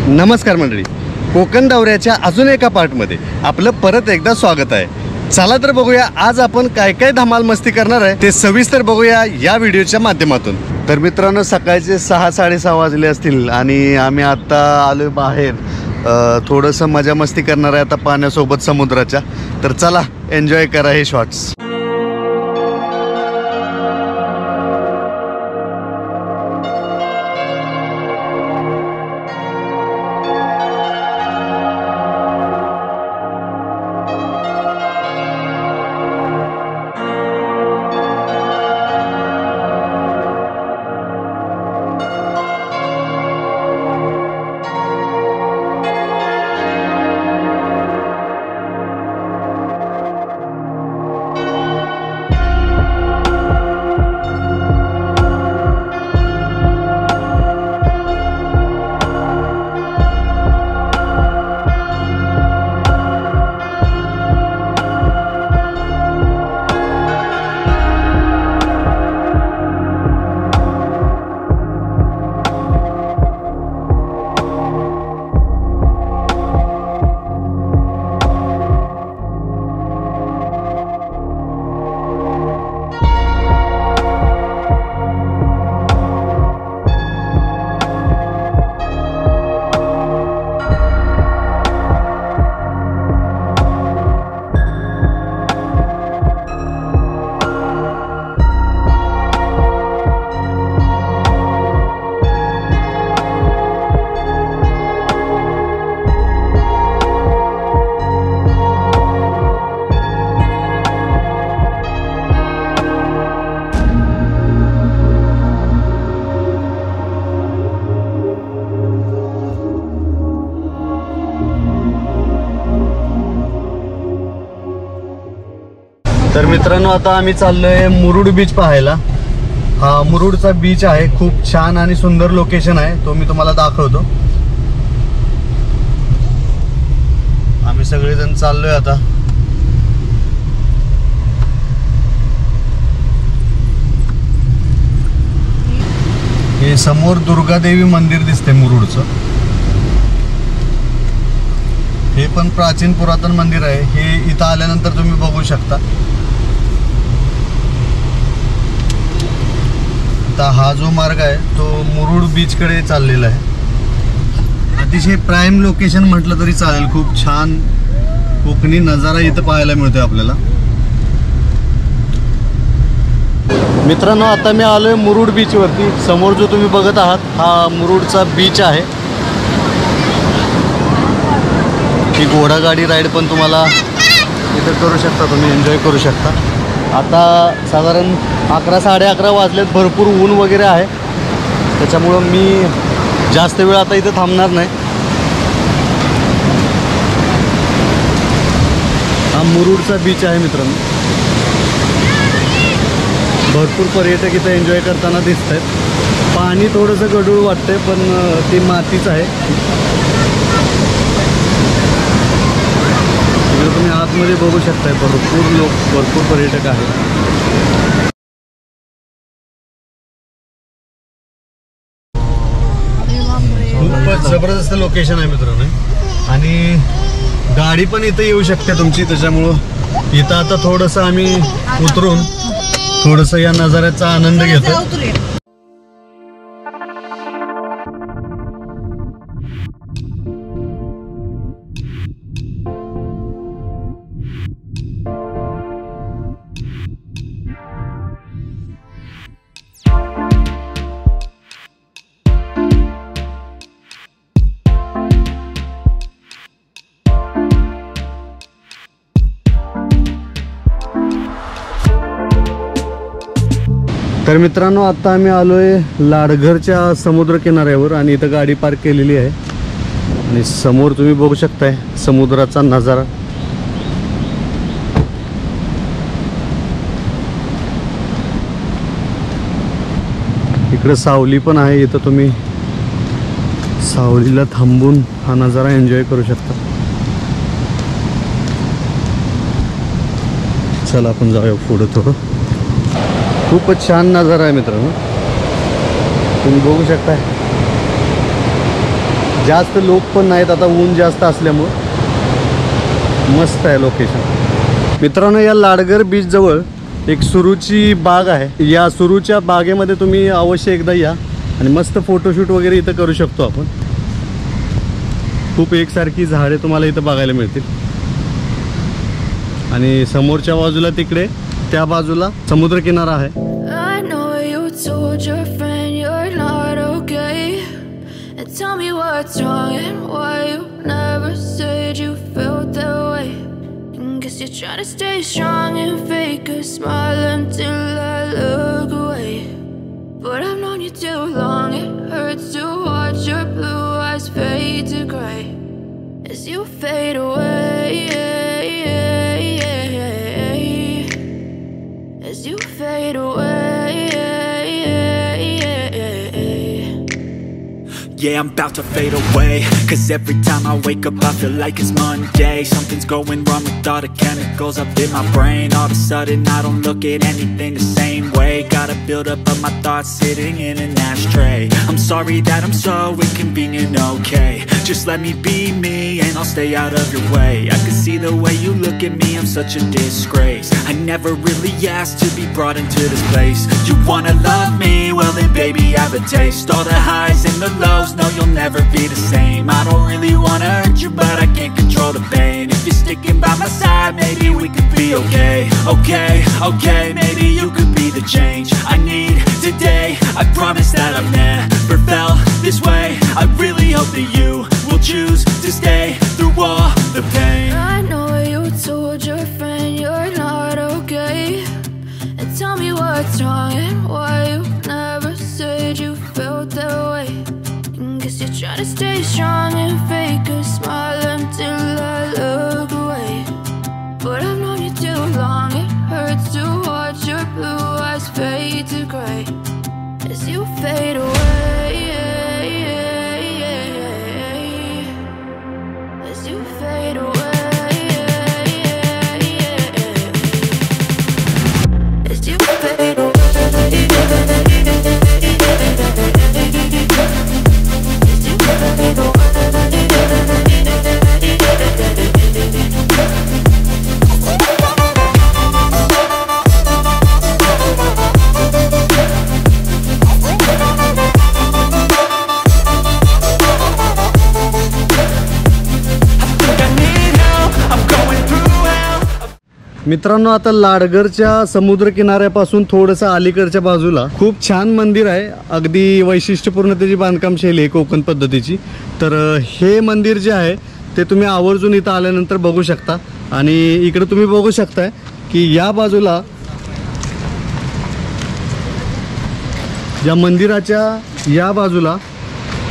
नमस्कार मंडळी, कोकण दौऱ्याच्या अजून एका पार्टमध्ये आपलं परत एकदा स्वागत आहे। चला तर बघूया आज आपण काय काय धमाल मस्ती करणार आहे ते सविस्तर बघूया या व्हिडिओच्या माध्यमातून। तर मित्रांनो, सकाळचे 6-6:30 वाजले असतील आणि आम्ही आता आलोय बाहेर थोडंसं मजा मस्ती करणार आहे आता पाण्यासोबत समुद्राच्या। तर चला एन्जॉय करा हे शॉट्स। तर मित्रांनो, आता आम्ही चाललोय मुरुड बीच पाहायला। हा मुरुडचा बीच आहे, खूप छान आणि सुंदर लोकेशन आहे, तो मी तुम्हाला दाखवतो। आम्ही सगळेजण चाललोय आता। हे समोर दुर्गादेवी मंदिर दिसते मुरुडचं। हे पण प्राचीन पुरातन मंदिर आहे, हे इथं आल्यानंतर तुम्ही बघू शकता। आता हा जो मार्ग आहे तो मुरुड बीच कडे चाललेला आहे। अतिशय प्राइम लोकेशन म्हटलं तरी चालेल, खूप छान कोकणी नजारा इथं पाहायला मिळतोय आपल्याला। मित्रांनो, आता मी आलोय मुरुड बीच वरती। समोर जो तुम्ही बघत आहात हा मुरुडचा बीच आहे। ही घोडागाडी राईड पण तुम्हाला इथं करू शकता, तुम्ही एन्जॉय करू शकता। आता साधारण 11-11:30 वाजलेत, भरपूर ऊन वगैरे आहे, त्याच्यामुळं मी जास्त वेळ आता इथं थांबणार नाही। हा मुरुडचा बीच आहे मित्रांनो, भरपूर पर्यटक इथं एन्जॉय करताना दिसत आहेत। पाणी थोडंसं गढूळ वाटतंय पण ते मातीच आहे। तुम्ही आतमध्ये बघू शकताय, भरपूर पर्यटक आहेत। खूपच जबरदस्त लोकेशन आहे मित्रांनो, आणि गाडी पण इथं येऊ शकते तुमची, त्याच्यामुळं इथं आता थोडंसं आम्ही उतरून थोडंसं या नजाऱ्याचा आनंद घेतो। तर मित्रांनो, आता आम्ही आलोय लाडघरच्या समुद्र किनाऱ्यावर आणि इथं गाडी पार्क केलेली आहे आणि समोर तुम्ही बघू शकताय समुद्राचा नजारा। इकडे सावली पण आहे, इथं तुम्ही सावलीला थांबून हा नजारा एन्जॉय करू शकता। चला आपण जाऊया पुढे थोडं। खूपच छान नजारा आहे मित्रांनो, तुम्ही बघू शकता। जास्त लोक पण नाहीत, आता ऊन जास्त असल्यामुळं मस्त आहे लोकेशन. मित्रांनो, या लाडघर बीच जवळ एक सुरूची बाग आहे. या सुरूच्या बागेमध्ये तुम्ही अवश्य एकदा या आणि मस्त फोटोशूट वगैरे इथं करू शकतो आपण. खूप एकसारखी झाडे तुम्हाला इथं बघायला मिळतील आणि समोरच्या बाजूला तिकडे त्या बाजूला समुद्र किनारा आहे. Tell me what's wrong and why you never said you felt that way. Guess you're trying to stay strong and fake a smile until I look away. But I've known you too long, it hurts to watch your blue eyes fade to gray as you fade away, as you fade away. Yeah, I'm about to fade away, 'cause every time I wake up I feel like it's Monday. Something's going wrong with all the chemicals up in my brain. All of a sudden I don't look at anything the same way. Gotta build up of my thoughts sitting in an ashtray. I'm sorry that I'm so inconvenient, okay. Just let me be me and I'll stay out of your way. I can see the way you look at me, I'm such a disgrace. I never really asked to be brought into this place. You wanna love me? Well then baby have a taste. All the highs and the lows, no you'll never be the same. I don't really wanna hurt you but I can't control the pain. If you're sticking by my side maybe we could be okay. Okay, okay, maybe you could be the change I need today. I promise that I've never felt this way. I really hope that you will choose to stay through all the pain. I know you told your friend you're not okay, and tell me what's wrong and why you never said you felt that way. Guess you're trying to stay strong and fake a smile until I look away. But I've known you too long, it hurts to watch your blue eyes fade to gray as you fade away, as you fade away, as you fade away. मित्रांनो, आता लाडघरच्या समुद्र किनाऱ्यापासून थोडंसं अलीकडच्या बाजूला खूप छान मंदिर आहे. अगदी वैशिष्ट्यपूर्ण त्याची बांधकाम शैली आहे कोकण पद्धतीची. तर हे मंदिर जे आहे ते तुम्ही आवर्जून इथं आल्यानंतर बघू शकता. आणि इकडे तुम्ही बघू शकताय की या बाजूला या मंदिराच्या या बाजूला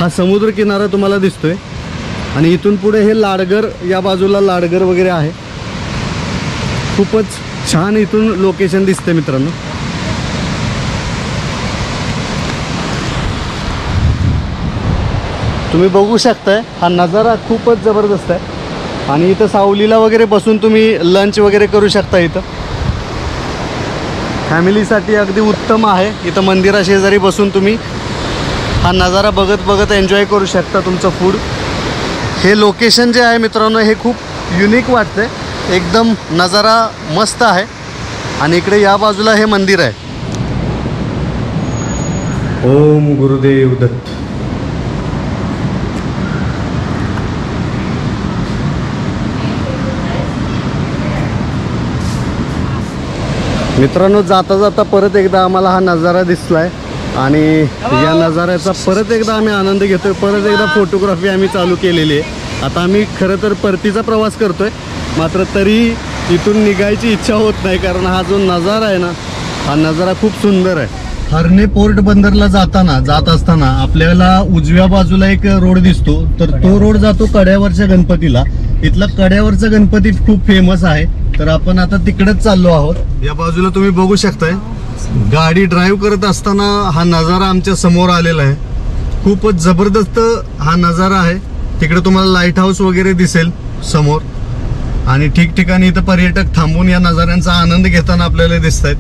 हा समुद्र किनारा तुम्हाला दिसतोय आणि इथून पुढे हे लाडघर, या बाजूला लाडघर वगैरे आहे. खूपच छान इथून लोकेशन दिसते मित्रांनो. तुम्ही बघू शकताय हा नजारा खूपच जबरदस्त आहे. आणि इथं सावलीला वगैरे बसून तुम्ही लंच वगैरे करू शकता. इथं फॅमिलीसाठी अगदी उत्तम आहे. इथं मंदिरा शेजारी बसून तुम्ही हा नजारा बघत बघत एन्जॉय करू शकता तुमचं फूड. हे लोकेशन जे आहे मित्रांनो हे खूप युनिक वाटतंय. एकदम नजारा मस्त आहे. आणि इकडे या बाजूला हे मंदिर आहे. ओम गुरुदेव दत्त. मित्रांनो, जाता जाता परत एकदा आम्हाला हा नजारा दिसलाय आणि या नजाऱ्याचा परत एकदा आम्ही आनंद घेतोय. परत एकदा फोटोग्राफी आम्ही चालू केलेली आहे. आता आम्ही खरं तर परतीचा प्रवास करतोय, मात्र तरी इथून निघायची इच्छा होत नाही, कारण हा जो नजारा आहे ना हा नजारा खूप सुंदर आहे. हरणे पोर्ट बंदरला जात असताना आपल्याला उजव्या बाजूला एक रोड दिसतो. तर तो रोड जातो कड्यावरच्या गणपतीला. इथला कड्यावरचा गणपती खूप फेमस आहे. तर आपण आता तिकडेच चाललो आहोत. या बाजूला तुम्ही बघू शकताय गाडी ड्राईव्ह करत असताना हा नजारा आमच्या समोर आलेला आहे. खूपच जबरदस्त हा नजारा आहे. तिकडे तुम्हाला लाईट हाऊस वगैरे दिसेल समोर आणि ठिकठिकाणी इथं पर्यटक थांबून या नजाऱ्यांचा आनंद घेताना आपल्याला दिसत आहेत.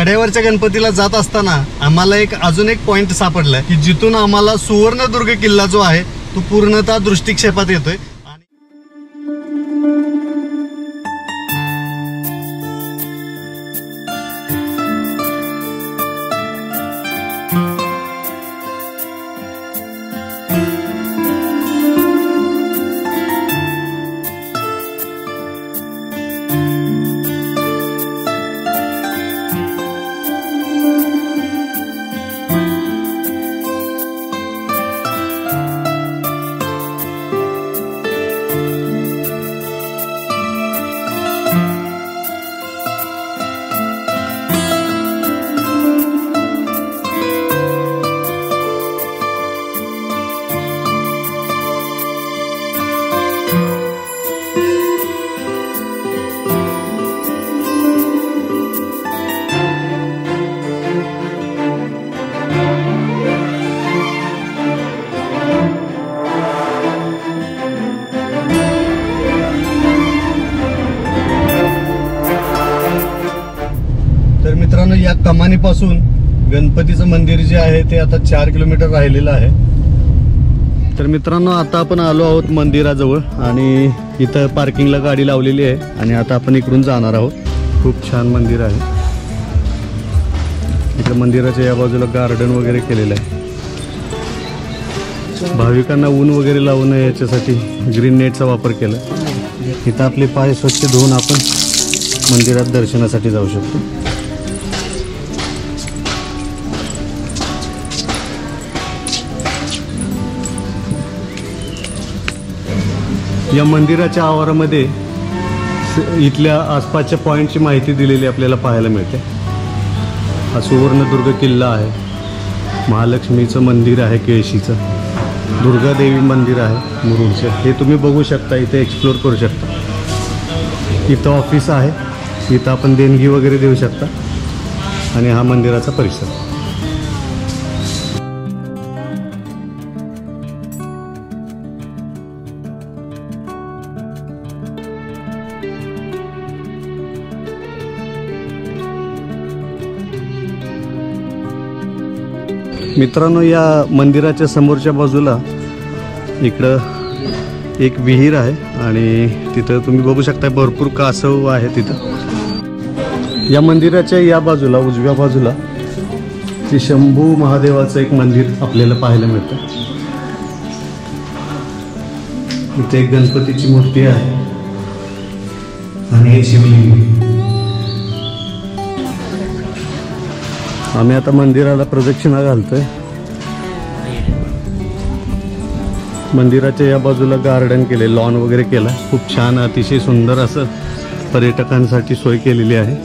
कड्यावरच्या गणपतीला जात असताना आम्हाला अजून एक पॉइंट सापडलाय की जिथून आम्हाला सुवर्णदुर्ग किल्ला जो आहे तो पूर्णतः दृष्टिक्षेपात येतोय. मित्रांनो, या कमानीपासून गणपतीचं मंदिर जे आहे ते आता 4 किलोमीटर राहिलेलं आहे. तर मित्रांनो, आता आपण आलो आहोत मंदिराजवळ आणि इथं पार्किंगला गाडी लावलेली आहे आणि आता आपण इकडून जाणार आहोत. खूप छान मंदिर आहे. इकडे मंदिराच्या या बाजूला गार्डन वगैरे केलेलं आहे. भाविकांना ऊन वगैरे लावू नये याच्यासाठी ग्रीन नेटचा वापर केला. इथं आपले पाय स्वच्छ धुवून आपण मंदिरात दर्शनासाठी जाऊ शकतो. या मंदिराच्या आवारामध्ये इथल्या आसपासच्या पॉईंटची माहिती दिलेली आपल्याला पाहायला मिळते. हा सुवर्णदुर्ग किल्ला आहे. महालक्ष्मीचं मंदिर आहे, केळशीचं दुर्गादेवी मंदिर आहे मुरुडचं. हे तुम्ही बघू शकता, इथे एक्सप्लोर करू शकता. इथं ऑफिस आहे, इथं आपण देणगी वगैरे देऊ शकता. आणि हा मंदिराचा परिसर. मित्रांनो, या मंदिराच्या समोरच्या बाजूला इकडं एक विहीर आहे आणि तिथं तुम्ही बघू शकता भरपूर कासव आहे तिथं. या मंदिराच्या या बाजूला उजव्या बाजूला श्री शंभू महादेवाचं एक मंदिर आपल्याला पाहायला मिळतं. इथे एक गणपतीची मूर्ती आहे आणि हे शिवलिंग. आम्ही आता मंदिराला प्रदक्षिणा घालतोय. मंदिराच्या या बाजूला गार्डन केले, लॉन वगैरे केला. खूप छान, अतिशय सुंदर असं पर्यटकांसाठी सोय केलेली आहे.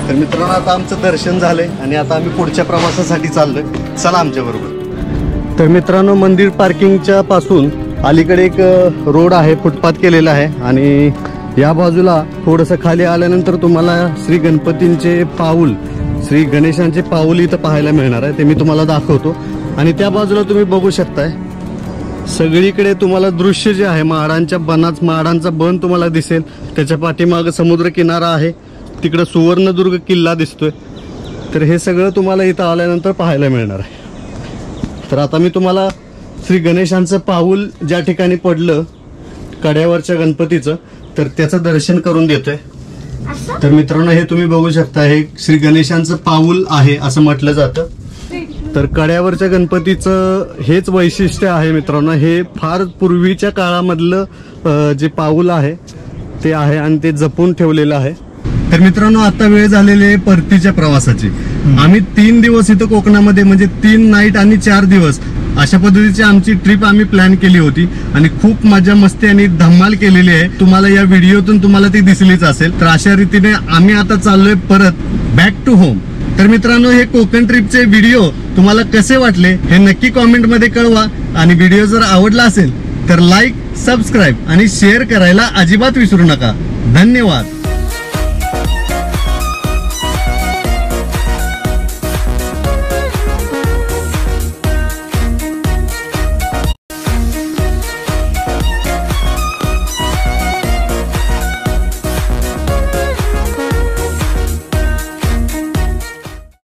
तर मित्रांनो, आता आमचं दर्शन झालंय आणि आता आम्ही पुढच्या प्रवासासाठी चाललोय. चला आमच्या बरोबर. तर मित्रांनो, मंदिर पार्किंगच्या पासून अलीकडे एक रोड आहे, फुटपाथ केलेला आहे आणि या बाजूला थोडंसं खाली आल्यानंतर तुम्हाला श्री गणपतींचे पाऊल, श्री गणेशांचे पाऊल इथं पाहायला मिळणार आहे. ते मी तुम्हाला दाखवतो. आणि त्या बाजूला तुम्ही बघू शकताय सगळीकडे तुम्हाला दृश्य जे आहे माडांचा बन तुम्हाला दिसेल. त्याच्या पाठीमागं समुद्र किनारा आहे, तिकडं सुवर्णदुर्ग किल्ला दिसतोय. तर हे सगळं तुम्हाला इथं आल्यानंतर पाहायला मिळणार आहे. तर आता मी तुम्हाला श्री गणेशांचं पाऊल ज्या ठिकाणी पडलं कड्यावरच्या गणपतीचं, तर त्याचं दर्शन करून देतोय. तर मित्रांनो, हे तुम्ही बघू शकता, हे श्री गणेशांचं पाऊल आहे असं म्हटलं जातं. तर कड्यावरच्या गणपतीचं हेच वैशिष्ट्य आहे मित्रांनो. हे फार पूर्वीच्या काळामधलं जे पाऊल आहे ते आहे आणि ते जपून ठेवलेलं आहे. तर मित्रांनो, आता वेळ झालेली आहे परतीच्या प्रवासाची. आम्ही 3 दिवस इथं कोकणामध्ये, म्हणजे 3 नाईट आणि 4 दिवस अशा पद्धतीची आमची ट्रिप आम्ही प्लॅन केली होती आणि खूप मजा मस्ती आणि धमाल केलेली आहे. तुम्हाला या व्हिडिओतून तुम्हाला ती दिसलीच असेल. तर अशा रीतीने आम्ही आता चाललोय परत बॅक टू होम. तर मित्रांनो, हे कोकण ट्रिपचे व्हिडिओ तुम्हाला कसे वाटले हे नक्की कॉमेंटमध्ये कळवा. आणि व्हिडिओ जर आवडला असेल तर लाईक, सबस्क्राईब आणि शेअर करायला अजिबात विसरू नका. धन्यवाद.